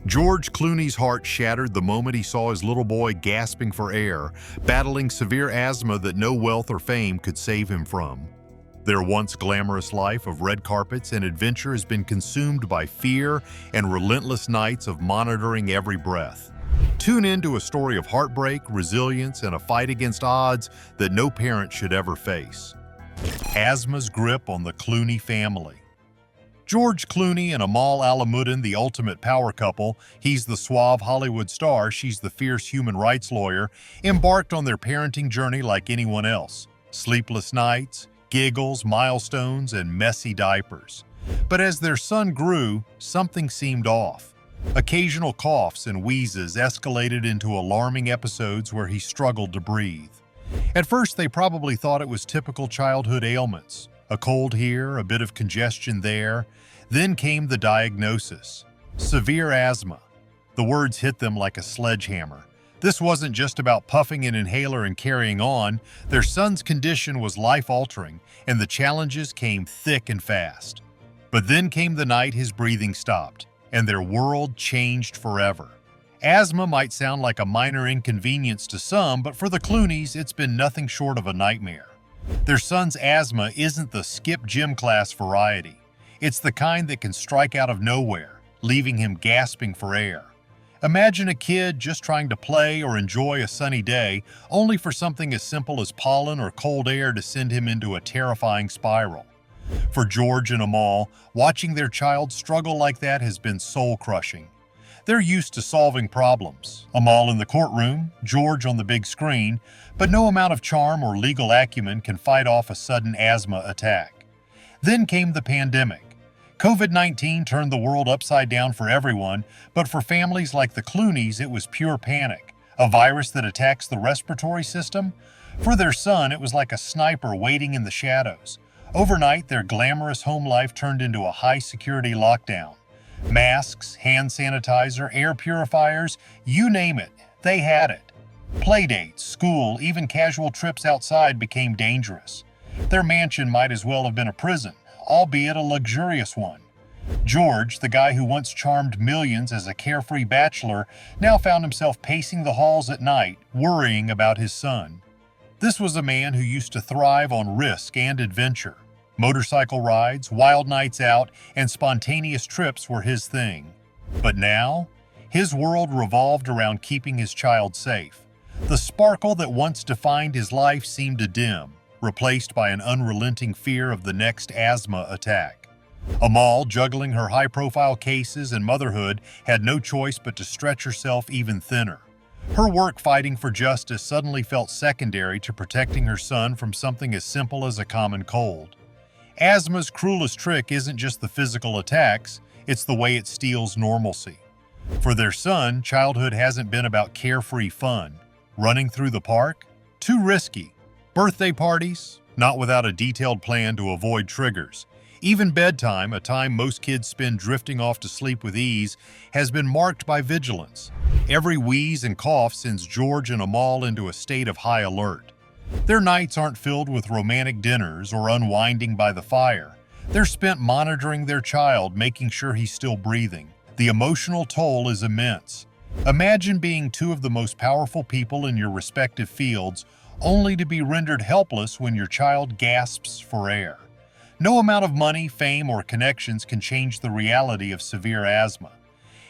George Clooney's heart shattered the moment he saw his little boy gasping for air, battling severe asthma that no wealth or fame could save him from. Their once glamorous life of red carpets and adventure has been consumed by fear and relentless nights of monitoring every breath. Tune in to a story of heartbreak, resilience, and a fight against odds that no parent should ever face. Asthma's grip on the Clooney family. George Clooney and Amal Alamuddin, the ultimate power couple, he's the suave Hollywood star, she's the fierce human rights lawyer, embarked on their parenting journey like anyone else. Sleepless nights, giggles, milestones, and messy diapers. But as their son grew, something seemed off. Occasional coughs and wheezes escalated into alarming episodes where he struggled to breathe. At first, they probably thought it was typical childhood ailments. A cold here, a bit of congestion there. Then came the diagnosis: severe asthma. The words hit them like a sledgehammer. This wasn't just about puffing an inhaler and carrying on. Their son's condition was life-altering, and the challenges came thick and fast. But then came the night his breathing stopped, and their world changed forever. Asthma might sound like a minor inconvenience to some, but for the Clooneys, it's been nothing short of a nightmare. Their son's asthma isn't the skip gym class variety. It's the kind that can strike out of nowhere, leaving him gasping for air. Imagine a kid just trying to play or enjoy a sunny day, only for something as simple as pollen or cold air to send him into a terrifying spiral. For George and Amal, watching their child struggle like that has been soul-crushing. They're used to solving problems, Amal in the courtroom, George on the big screen, but no amount of charm or legal acumen can fight off a sudden asthma attack. Then came the pandemic. COVID-19 turned the world upside down for everyone, but for families like the Clooneys, it was pure panic. A virus that attacks the respiratory system? For their son, it was like a sniper waiting in the shadows. Overnight, their glamorous home life turned into a high-security lockdown. Masks, hand sanitizer, air purifiers, you name it, they had it. Playdates, school, even casual trips outside became dangerous. Their mansion might as well have been a prison, albeit a luxurious one. George, the guy who once charmed millions as a carefree bachelor, now found himself pacing the halls at night, worrying about his son. This was a man who used to thrive on risk and adventure. Motorcycle rides, wild nights out, and spontaneous trips were his thing. But now, his world revolved around keeping his child safe. The sparkle that once defined his life seemed to dim, replaced by an unrelenting fear of the next asthma attack. Amal, juggling her high-profile cases and motherhood, had no choice but to stretch herself even thinner. Her work fighting for justice suddenly felt secondary to protecting her son from something as simple as a common cold. Asthma's cruelest trick isn't just the physical attacks, it's the way it steals normalcy. For their son, childhood hasn't been about carefree fun. Running through the park? Too risky. Birthday parties? Not without a detailed plan to avoid triggers. Even bedtime, a time most kids spend drifting off to sleep with ease, has been marked by vigilance. Every wheeze and cough sends George and Amal into a state of high alert. Their nights aren't filled with romantic dinners or unwinding by the fire. They're spent monitoring their child, making sure he's still breathing. The emotional toll is immense. Imagine being two of the most powerful people in your respective fields, only to be rendered helpless when your child gasps for air. No amount of money, fame, or connections can change the reality of severe asthma.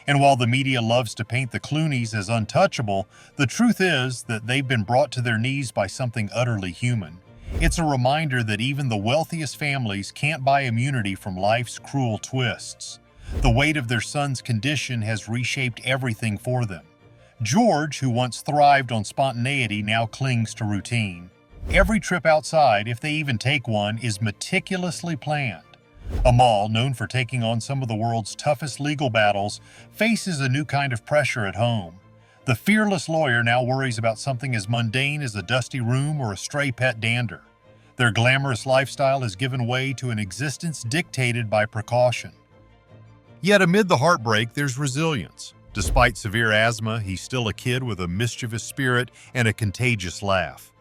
And while the media loves to paint the Clooneys as untouchable, the truth is that they've been brought to their knees by something utterly human. It's a reminder that even the wealthiest families can't buy immunity from life's cruel twists. The weight of their son's condition has reshaped everything for them. George, who once thrived on spontaneity, now clings to routine. Every trip outside, if they even take one, is meticulously planned. Amal, known for taking on some of the world's toughest legal battles, faces a new kind of pressure at home. The fearless lawyer now worries about something as mundane as a dusty room or a stray pet dander. Their glamorous lifestyle has given way to an existence dictated by precaution. Yet amid the heartbreak, there's resilience. Despite severe asthma, he's still a kid with a mischievous spirit and a contagious laugh.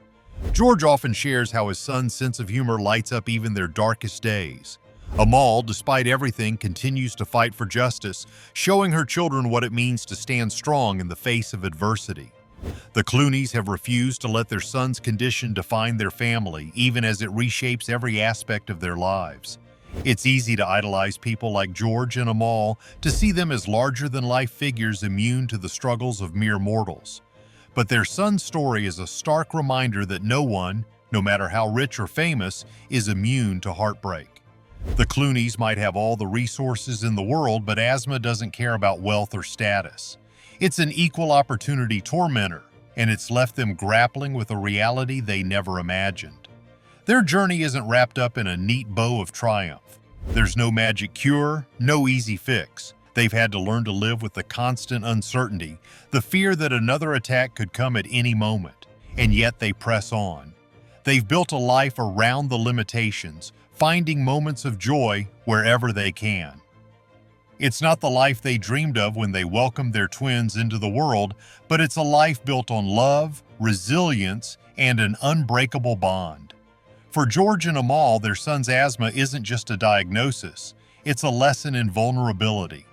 George often shares how his son's sense of humor lights up even their darkest days. Amal, despite everything, continues to fight for justice, showing her children what it means to stand strong in the face of adversity. The Clooneys have refused to let their son's condition define their family, even as it reshapes every aspect of their lives. It's easy to idolize people like George and Amal, to see them as larger-than-life figures immune to the struggles of mere mortals. But their son's story is a stark reminder that no one, no matter how rich or famous, is immune to heartbreak. The Clooneys might have all the resources in the world, but asthma doesn't care about wealth or status. It's an equal opportunity tormentor, and it's left them grappling with a reality they never imagined. Their journey isn't wrapped up in a neat bow of triumph. There's no magic cure, no easy fix. They've had to learn to live with the constant uncertainty, the fear that another attack could come at any moment, and yet they press on. They've built a life around the limitations, finding moments of joy wherever they can. It's not the life they dreamed of when they welcomed their twins into the world, but it's a life built on love, resilience, and an unbreakable bond. For George and Amal, their son's asthma isn't just a diagnosis, it's a lesson in vulnerability.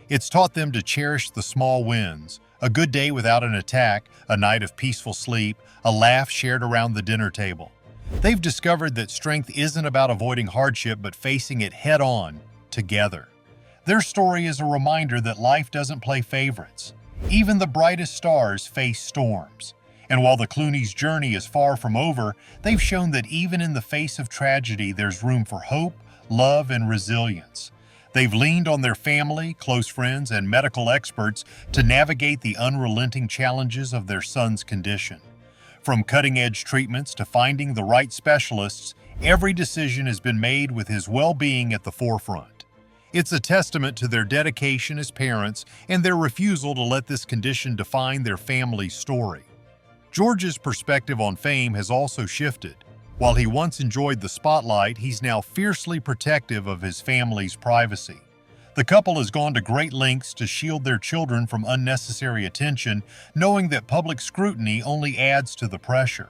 It's taught them to cherish the small wins, a good day without an attack, a night of peaceful sleep, a laugh shared around the dinner table. They've discovered that strength isn't about avoiding hardship but facing it head-on, together. Their story is a reminder that life doesn't play favorites. Even the brightest stars face storms. And while the Clooneys' journey is far from over, they've shown that even in the face of tragedy, there's room for hope, love, and resilience. They've leaned on their family, close friends, and medical experts to navigate the unrelenting challenges of their son's condition. From cutting-edge treatments to finding the right specialists, every decision has been made with his well-being at the forefront. It's a testament to their dedication as parents and their refusal to let this condition define their family's story. George's perspective on fame has also shifted. While he once enjoyed the spotlight, he's now fiercely protective of his family's privacy. The couple has gone to great lengths to shield their children from unnecessary attention, knowing that public scrutiny only adds to the pressure.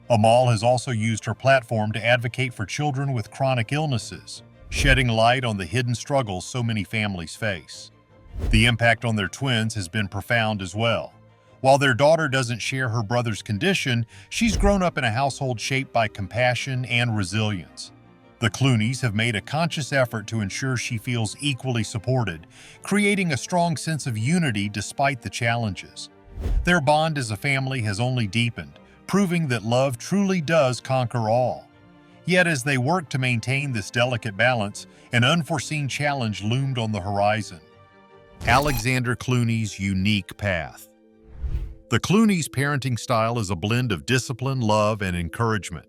Amal has also used her platform to advocate for children with chronic illnesses, shedding light on the hidden struggles so many families face. The impact on their twins has been profound as well. While their daughter doesn't share her brother's condition, she's grown up in a household shaped by compassion and resilience. The Clooneys have made a conscious effort to ensure she feels equally supported, creating a strong sense of unity despite the challenges. Their bond as a family has only deepened, proving that love truly does conquer all. Yet as they work to maintain this delicate balance, an unforeseen challenge loomed on the horizon. Alexander Clooney's unique path. The Clooneys' parenting style is a blend of discipline, love, and encouragement.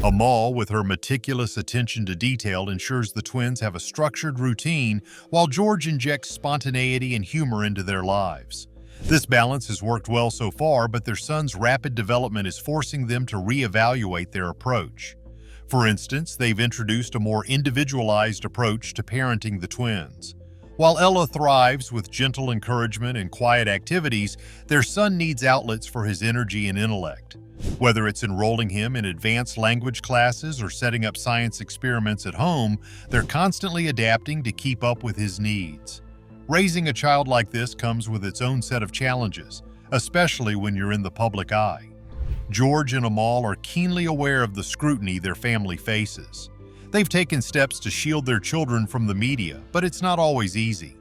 Amal, with her meticulous attention to detail, ensures the twins have a structured routine, while George injects spontaneity and humor into their lives. This balance has worked well so far, but their son's rapid development is forcing them to reevaluate their approach. For instance, they've introduced a more individualized approach to parenting the twins. While Ella thrives with gentle encouragement and quiet activities, their son needs outlets for his energy and intellect. Whether it's enrolling him in advanced language classes or setting up science experiments at home, they're constantly adapting to keep up with his needs. Raising a child like this comes with its own set of challenges, especially when you're in the public eye. George and Amal are keenly aware of the scrutiny their family faces. They've taken steps to shield their children from the media, but it's not always easy.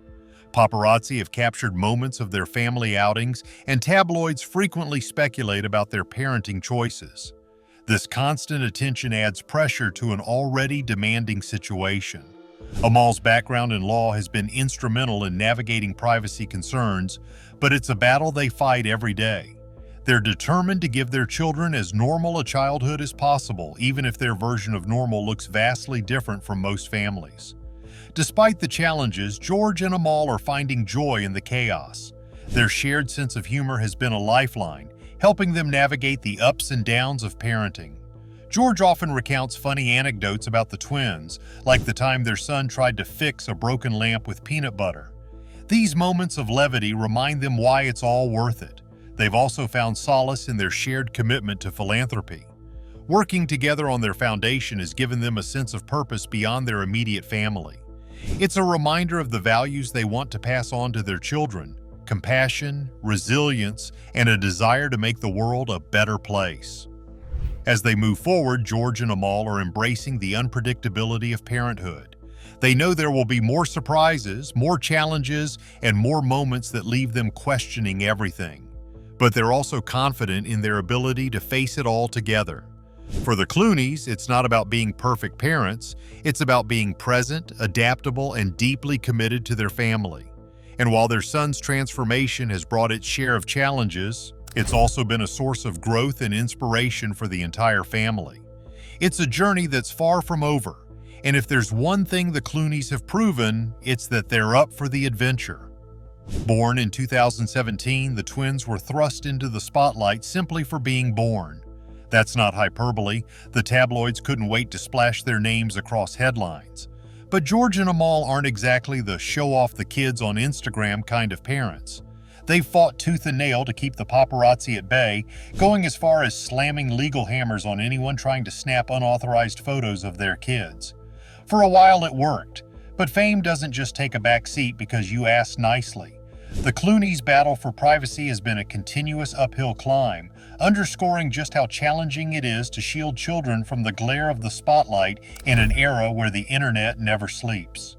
Paparazzi have captured moments of their family outings, and tabloids frequently speculate about their parenting choices. This constant attention adds pressure to an already demanding situation. Amal's background in law has been instrumental in navigating privacy concerns, but it's a battle they fight every day. They're determined to give their children as normal a childhood as possible, even if their version of normal looks vastly different from most families. Despite the challenges, George and Amal are finding joy in the chaos. Their shared sense of humor has been a lifeline, helping them navigate the ups and downs of parenting. George often recounts funny anecdotes about the twins, like the time their son tried to fix a broken lamp with peanut butter. These moments of levity remind them why it's all worth it. They've also found solace in their shared commitment to philanthropy. Working together on their foundation has given them a sense of purpose beyond their immediate family. It's a reminder of the values they want to pass on to their children: compassion, resilience, and a desire to make the world a better place. As they move forward, George and Amal are embracing the unpredictability of parenthood. They know there will be more surprises, more challenges, and more moments that leave them questioning everything. But they're also confident in their ability to face it all together. For the Clooneys, it's not about being perfect parents, it's about being present, adaptable, and deeply committed to their family. And while their son's transformation has brought its share of challenges, it's also been a source of growth and inspiration for the entire family. It's a journey that's far from over, and if there's one thing the Clooneys have proven, it's that they're up for the adventure. Born in 2017, the twins were thrust into the spotlight simply for being born. That's not hyperbole. The tabloids couldn't wait to splash their names across headlines. But George and Amal aren't exactly the show-off the kids on Instagram kind of parents. They've fought tooth and nail to keep the paparazzi at bay, going as far as slamming legal hammers on anyone trying to snap unauthorized photos of their kids. For a while it worked, but fame doesn't just take a back seat because you asked nicely. The Clooneys' battle for privacy has been a continuous uphill climb, underscoring just how challenging it is to shield children from the glare of the spotlight in an era where the internet never sleeps.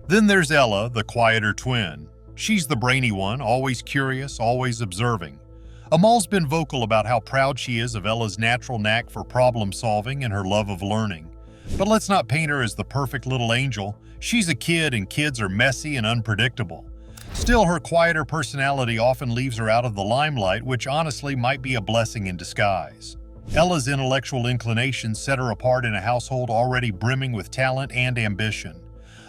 Then there's Ella, the quieter twin. She's the brainy one, always curious, always observing. Amal's been vocal about how proud she is of Ella's natural knack for problem solving and her love of learning. But let's not paint her as the perfect little angel. She's a kid, and kids are messy and unpredictable. Still, her quieter personality often leaves her out of the limelight, which honestly might be a blessing in disguise. Ella's intellectual inclinations set her apart in a household already brimming with talent and ambition.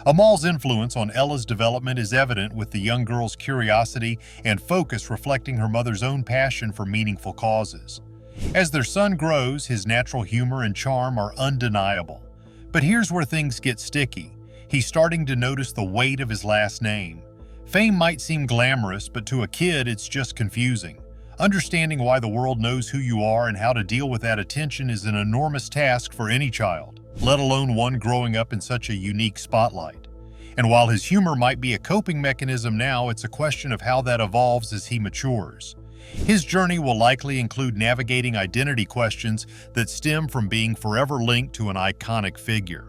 Amal's influence on Ella's development is evident, with the young girl's curiosity and focus reflecting her mother's own passion for meaningful causes. As their son grows, his natural humor and charm are undeniable. But here's where things get sticky. He's starting to notice the weight of his last name. Fame might seem glamorous, but to a kid it's just confusing. Understanding why the world knows who you are and how to deal with that attention is an enormous task for any child, let alone one growing up in such a unique spotlight. And while his humor might be a coping mechanism now, it's a question of how that evolves as he matures. His journey will likely include navigating identity questions that stem from being forever linked to an iconic figure.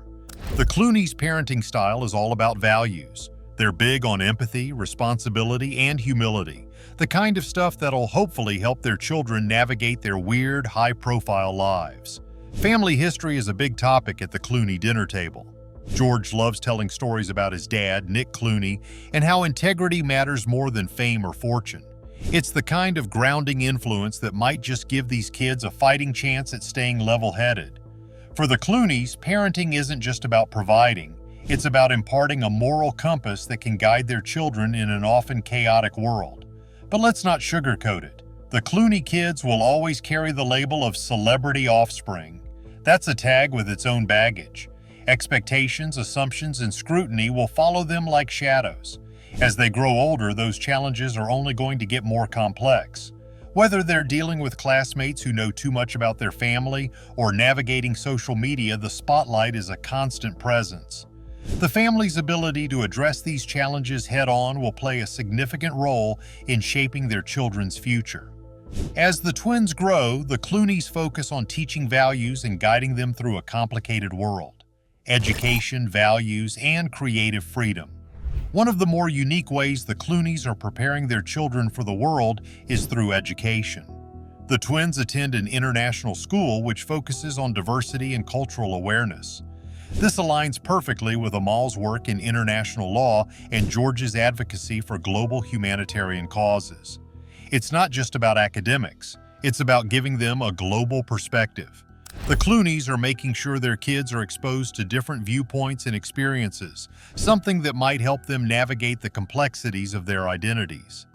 The Clooneys' parenting style is all about values. They're big on empathy, responsibility, and humility, the kind of stuff that'll hopefully help their children navigate their weird, high-profile lives. Family history is a big topic at the Clooney dinner table. George loves telling stories about his dad, Nick Clooney, and how integrity matters more than fame or fortune. It's the kind of grounding influence that might just give these kids a fighting chance at staying level-headed. For the Clooneys, parenting isn't just about providing. It's about imparting a moral compass that can guide their children in an often chaotic world. But let's not sugarcoat it. The Clooney kids will always carry the label of celebrity offspring. That's a tag with its own baggage. Expectations, assumptions, and scrutiny will follow them like shadows. As they grow older, those challenges are only going to get more complex. Whether they're dealing with classmates who know too much about their family or navigating social media, the spotlight is a constant presence. The family's ability to address these challenges head-on will play a significant role in shaping their children's future. As the twins grow, the Clooneys focus on teaching values and guiding them through a complicated world: education, values, and creative freedom. One of the more unique ways the Clooneys are preparing their children for the world is through education. The twins attend an international school which focuses on diversity and cultural awareness. This aligns perfectly with Amal's work in international law and George's advocacy for global humanitarian causes. It's not just about academics, it's about giving them a global perspective. The Clooneys are making sure their kids are exposed to different viewpoints and experiences, something that might help them navigate the complexities of their identities.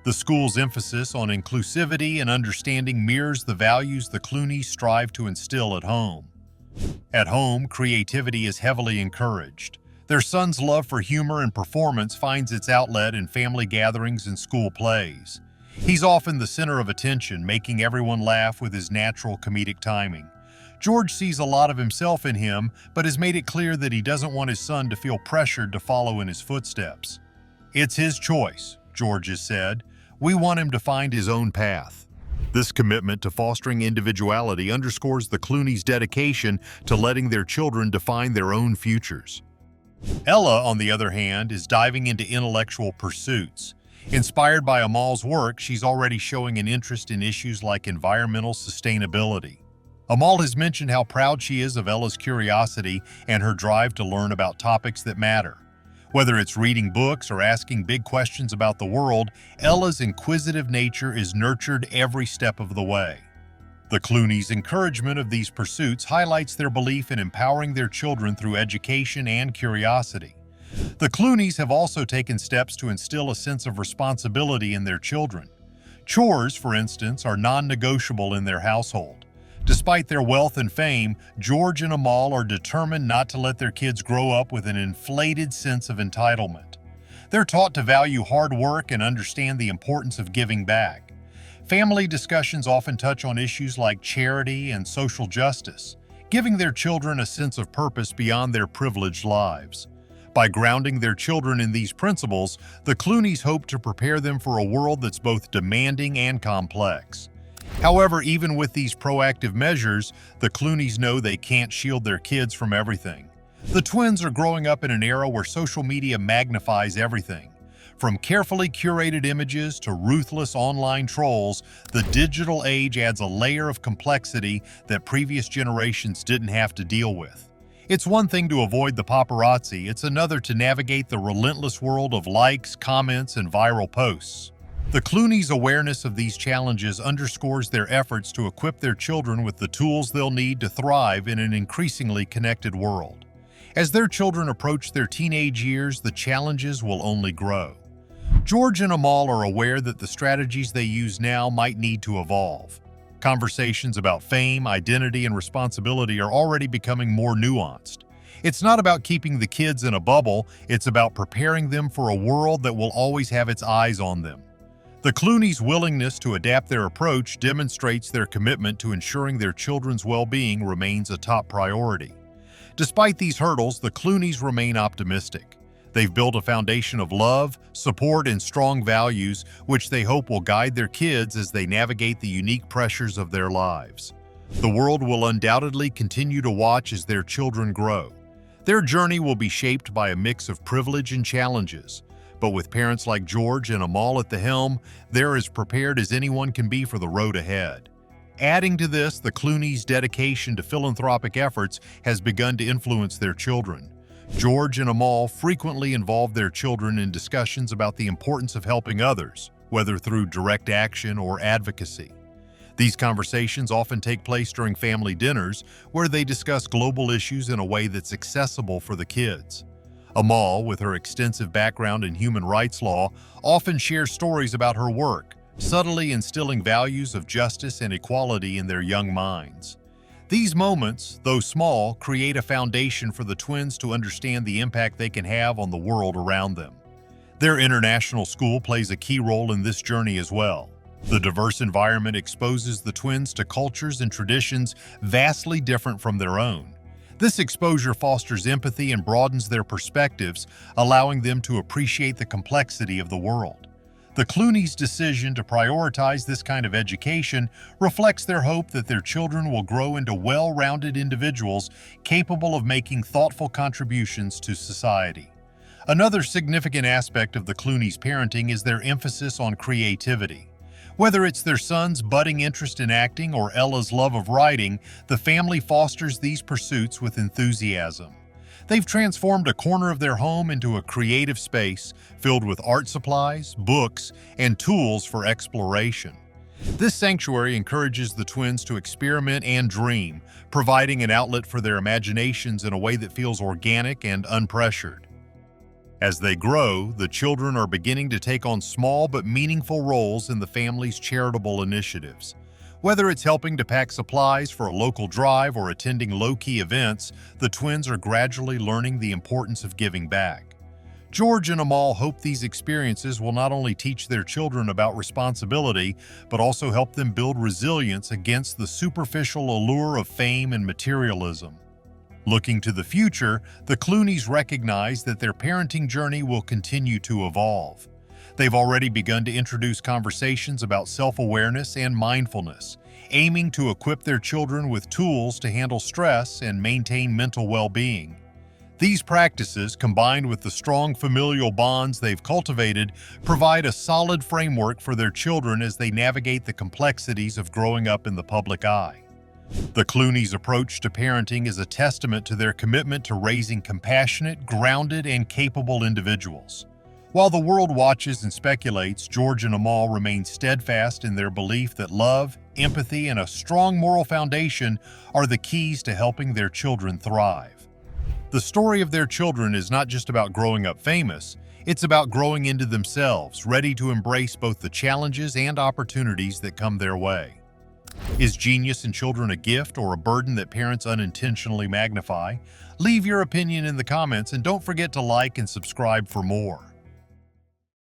The school's emphasis on inclusivity and understanding mirrors the values the Clooneys strive to instill at home. At home, creativity is heavily encouraged. Their son's love for humor and performance finds its outlet in family gatherings and school plays. He's often the center of attention, making everyone laugh with his natural comedic timing. George sees a lot of himself in him, but has made it clear that he doesn't want his son to feel pressured to follow in his footsteps. "It's his choice," George has said. "We want him to find his own path." This commitment to fostering individuality underscores the Clooneys' dedication to letting their children define their own futures. Ella, on the other hand, is diving into intellectual pursuits. Inspired by Amal's work, she's already showing an interest in issues like environmental sustainability. Amal has mentioned how proud she is of Ella's curiosity and her drive to learn about topics that matter. Whether it's reading books or asking big questions about the world, Ella's inquisitive nature is nurtured every step of the way. The Clooneys' encouragement of these pursuits highlights their belief in empowering their children through education and curiosity. The Clooneys have also taken steps to instill a sense of responsibility in their children. Chores, for instance, are non-negotiable in their household. Despite their wealth and fame, George and Amal are determined not to let their kids grow up with an inflated sense of entitlement. They're taught to value hard work and understand the importance of giving back. Family discussions often touch on issues like charity and social justice, giving their children a sense of purpose beyond their privileged lives. By grounding their children in these principles, the Clooneys hope to prepare them for a world that's both demanding and complex. However, even with these proactive measures, the Clooneys know they can't shield their kids from everything. The twins are growing up in an era where social media magnifies everything. From carefully curated images to ruthless online trolls, the digital age adds a layer of complexity that previous generations didn't have to deal with. It's one thing to avoid the paparazzi, it's another to navigate the relentless world of likes, comments, and viral posts. The Clooneys' awareness of these challenges underscores their efforts to equip their children with the tools they'll need to thrive in an increasingly connected world. As their children approach their teenage years, the challenges will only grow. George and Amal are aware that the strategies they use now might need to evolve. Conversations about fame, identity, and responsibility are already becoming more nuanced. It's not about keeping the kids in a bubble, it's about preparing them for a world that will always have its eyes on them. The Clooneys' willingness to adapt their approach demonstrates their commitment to ensuring their children's well-being remains a top priority. Despite these hurdles, the Clooneys remain optimistic. They've built a foundation of love, support, and strong values, which they hope will guide their kids as they navigate the unique pressures of their lives. The world will undoubtedly continue to watch as their children grow. Their journey will be shaped by a mix of privilege and challenges, but with parents like George and Amal at the helm, they're as prepared as anyone can be for the road ahead. Adding to this, the Clooneys' dedication to philanthropic efforts has begun to influence their children. George and Amal frequently involve their children in discussions about the importance of helping others, whether through direct action or advocacy. These conversations often take place during family dinners, where they discuss global issues in a way that's accessible for the kids. Amal, with her extensive background in human rights law, often shares stories about her work, subtly instilling values of justice and equality in their young minds. These moments, though small, create a foundation for the twins to understand the impact they can have on the world around them. Their international school plays a key role in this journey as well. The diverse environment exposes the twins to cultures and traditions vastly different from their own. This exposure fosters empathy and broadens their perspectives, allowing them to appreciate the complexity of the world. The Clooneys' decision to prioritize this kind of education reflects their hope that their children will grow into well-rounded individuals capable of making thoughtful contributions to society. Another significant aspect of the Clooneys' parenting is their emphasis on creativity. Whether it's their son's budding interest in acting or Ella's love of writing, the family fosters these pursuits with enthusiasm. They've transformed a corner of their home into a creative space filled with art supplies, books, and tools for exploration. This sanctuary encourages the twins to experiment and dream, providing an outlet for their imaginations in a way that feels organic and unpressured. As they grow, the children are beginning to take on small but meaningful roles in the family's charitable initiatives. Whether it's helping to pack supplies for a local drive or attending low-key events, the twins are gradually learning the importance of giving back. George and Amal hope these experiences will not only teach their children about responsibility, but also help them build resilience against the superficial allure of fame and materialism. Looking to the future, the Clooneys recognize that their parenting journey will continue to evolve. They've already begun to introduce conversations about self-awareness and mindfulness, aiming to equip their children with tools to handle stress and maintain mental well-being. These practices, combined with the strong familial bonds they've cultivated, provide a solid framework for their children as they navigate the complexities of growing up in the public eye. The Clooneys' approach to parenting is a testament to their commitment to raising compassionate, grounded, and capable individuals. While the world watches and speculates, George and Amal remain steadfast in their belief that love, empathy, and a strong moral foundation are the keys to helping their children thrive. The story of their children is not just about growing up famous, it's about growing into themselves, ready to embrace both the challenges and opportunities that come their way. Is genius in children a gift or a burden that parents unintentionally magnify? Leave your opinion in the comments and don't forget to like and subscribe for more.